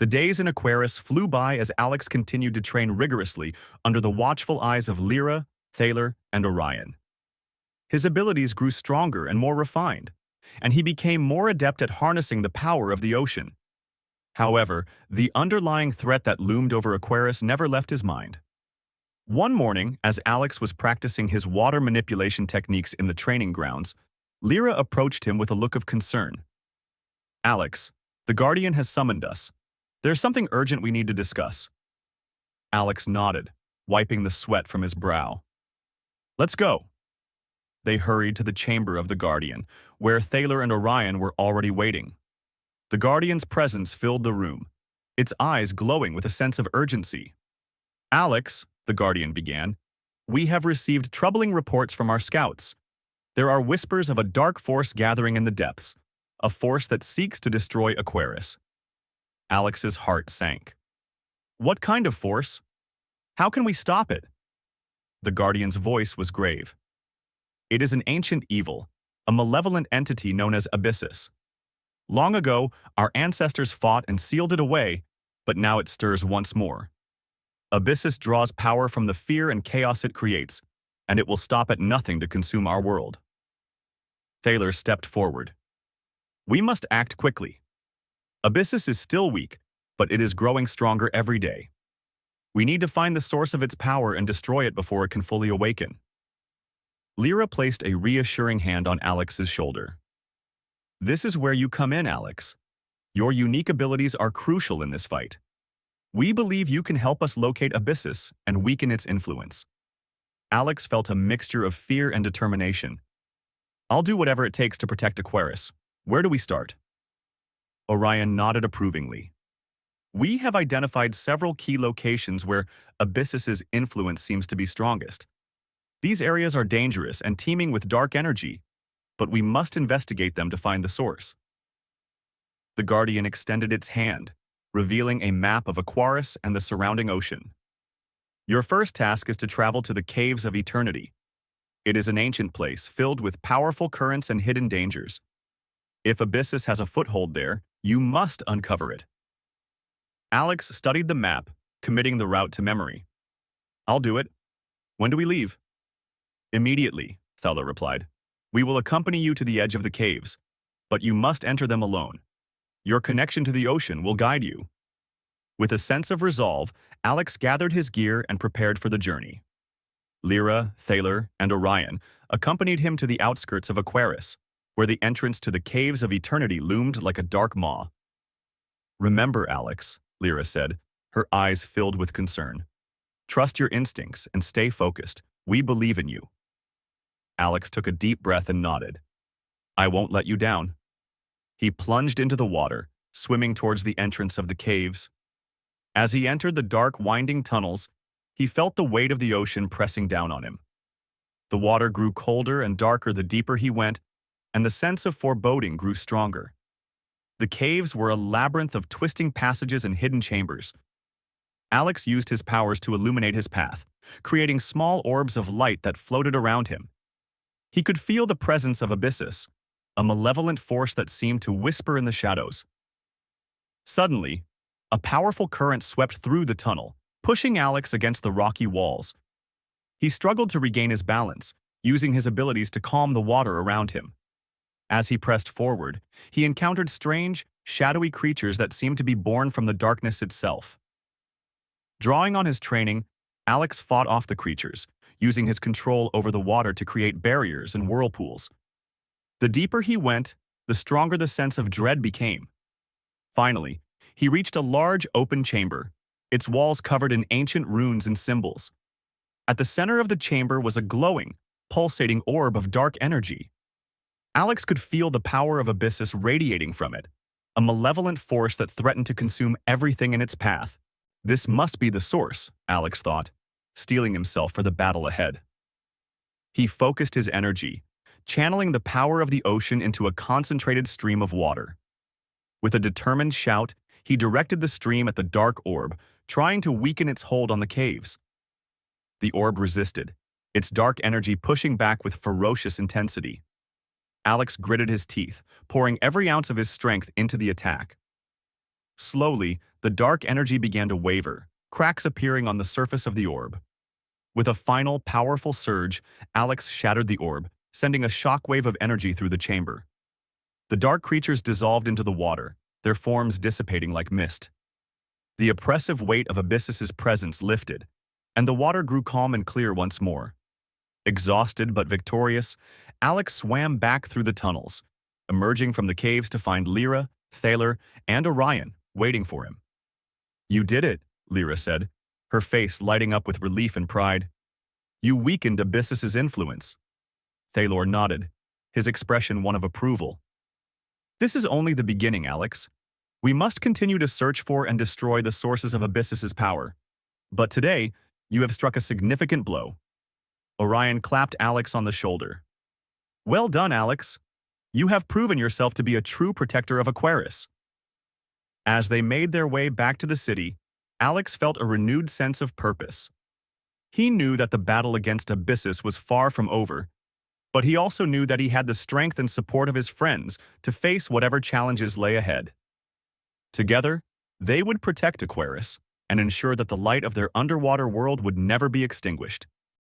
The days in Aquaris flew by as Alex continued to train rigorously under the watchful eyes of Lyra, Thaler, and Orion. His abilities grew stronger and more refined, and he became more adept at harnessing the power of the ocean. However, the underlying threat that loomed over Aquaris never left his mind. One morning, as Alex was practicing his water manipulation techniques in the training grounds, Lyra approached him with a look of concern. "Alex, the Guardian has summoned us. There's something urgent we need to discuss." Alex nodded, wiping the sweat from his brow. "Let's go." They hurried to the chamber of the Guardian, where Thaler and Orion were already waiting. The Guardian's presence filled the room, its eyes glowing with a sense of urgency. "Alex," the Guardian began, "we have received troubling reports from our scouts. There are whispers of a dark force gathering in the depths, a force that seeks to destroy Aquaris." Alex's heart sank. "What kind of force? How can we stop it?" The Guardian's voice was grave. "It is an ancient evil, a malevolent entity known as Abyssus. Long ago, our ancestors fought and sealed it away, but now it stirs once more. Abyssus draws power from the fear and chaos it creates, and it will stop at nothing to consume our world." Thaler stepped forward. "We must act quickly. Abyssus is still weak, but it is growing stronger every day. We need to find the source of its power and destroy it before it can fully awaken." Lyra placed a reassuring hand on Alex's shoulder. "This is where you come in, Alex. Your unique abilities are crucial in this fight. We believe you can help us locate Abyssus and weaken its influence." Alex felt a mixture of fear and determination. "I'll do whatever it takes to protect Aquaris. Where do we start?" Orion nodded approvingly. "We have identified several key locations where Abyssus's influence seems to be strongest. These areas are dangerous and teeming with dark energy, but we must investigate them to find the source." The Guardian extended its hand, revealing a map of Aquaris and the surrounding ocean. "Your first task is to travel to the Caves of Eternity. It is an ancient place filled with powerful currents and hidden dangers. If Abyssus has a foothold there, you must uncover it." Alex studied the map, committing the route to memory. "I'll do it. When do we leave?" "Immediately," Thaler replied. "We will accompany you to the edge of the caves, but you must enter them alone. Your connection to the ocean will guide you." With a sense of resolve, Alex gathered his gear and prepared for the journey. Lyra, Thaler, and Orion accompanied him to the outskirts of Aquaris, where the entrance to the Caves of Eternity loomed like a dark maw. "Remember, Alex," Lyra said, her eyes filled with concern. "Trust your instincts and stay focused. We believe in you." Alex took a deep breath and nodded. "I won't let you down." He plunged into the water, swimming towards the entrance of the caves. As he entered the dark, winding tunnels, he felt the weight of the ocean pressing down on him. The water grew colder and darker the deeper he went, and the sense of foreboding grew stronger. The caves were a labyrinth of twisting passages and hidden chambers. Alex used his powers to illuminate his path, creating small orbs of light that floated around him. He could feel the presence of Abyssus, a malevolent force that seemed to whisper in the shadows. Suddenly, a powerful current swept through the tunnel, pushing Alex against the rocky walls. He struggled to regain his balance, using his abilities to calm the water around him. As he pressed forward, he encountered strange, shadowy creatures that seemed to be born from the darkness itself. Drawing on his training, Alex fought off the creatures, using his control over the water to create barriers and whirlpools. The deeper he went, the stronger the sense of dread became. Finally, he reached a large open chamber, its walls covered in ancient runes and symbols. At the center of the chamber was a glowing, pulsating orb of dark energy. Alex could feel the power of Abyssus radiating from it, a malevolent force that threatened to consume everything in its path. This must be the source, Alex thought, steeling himself for the battle ahead. He focused his energy, channeling the power of the ocean into a concentrated stream of water. With a determined shout, he directed the stream at the dark orb, trying to weaken its hold on the caves. The orb resisted, its dark energy pushing back with ferocious intensity. Alex gritted his teeth, pouring every ounce of his strength into the attack. Slowly, The dark energy began to waver, cracks appearing on the surface of the orb. With a final, powerful surge, Alex shattered the orb, sending a shockwave of energy through the chamber. The dark creatures dissolved into the water, their forms dissipating like mist. The oppressive weight of Abyssis's presence lifted, and the water grew calm and clear once more. Exhausted but victorious, Alex swam back through the tunnels, emerging from the caves to find Lyra, Thaler, and Orion waiting for him. "You did it," Lyra said, her face lighting up with relief and pride. "You weakened Abyssis's influence." Thalor nodded, his expression one of approval. "This is only the beginning, Alex. We must continue to search for and destroy the sources of Abyssis's power. But today, you have struck a significant blow." Orion clapped Alex on the shoulder. "Well done, Alex. You have proven yourself to be a true protector of Aquaris." As they made their way back to the city, Alex felt a renewed sense of purpose. He knew that the battle against Abyssis was far from over, but he also knew that he had the strength and support of his friends to face whatever challenges lay ahead. Together, they would protect Aquaris and ensure that the light of their underwater world would never be extinguished.